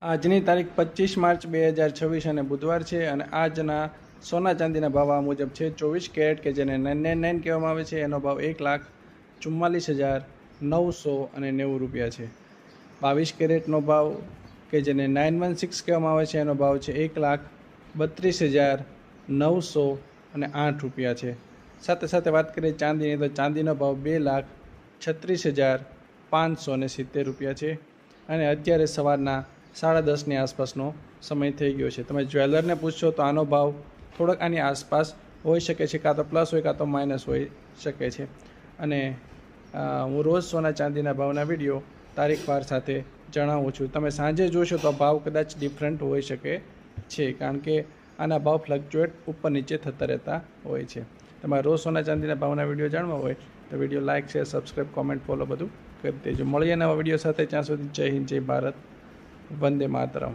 આજની તારીખ 25 માર્ચ 2026 અને બુધવાર છે અને આજના સોના ચાંદીના ભાવ આ મુજબ છે. 24 કેરેટ કે જેને 999 કહેવામાં આવે છે એનો ભાવ 1,44,990 રૂપિયા છે. 22 કેરેટનો ભાવ કે જેને 916 કહેવામાં આવે છે એનો ભાવ છે 1,32,908 રૂપિયા છે. સાથે સાથે વાત કરીએ ચાંદીની તો ચાંદીનો ભાવ 2,36,570 રૂપિયા છે અને અત્યારે સવારના 10:30ની આસપાસનો સમય થઈ ગયો છે. તમે જ્વેલરને પૂછશો તો આનો ભાવ થોડોક આની આસપાસ હોઈ શકે છે, કાં તો પ્લસ હોય કાં તો માઇનસ હોઈ શકે છે. અને હું રોજ સોના ચાંદીના ભાવના વિડીયો તારીખવાર સાથે જણાવું છું. તમે સાંજે જોશો તો ભાવ કદાચ ડિફરન્ટ હોઈ શકે છે, કારણ કે આના ભાવ ફ્લક્ચ્યુએટ ઉપર નીચે થતા રહેતા હોય છે. તમારે રોજ સોના ચાંદીના ભાવના વિડીયો જાણવા હોય તો video like, share, subscribe, comment, follow બધું કરી દેજો. મળીએ નવા વિડીયો સાથે. ત્યાં સુધી જય હિન્દ, જય ભારત, વંદે માતરમ.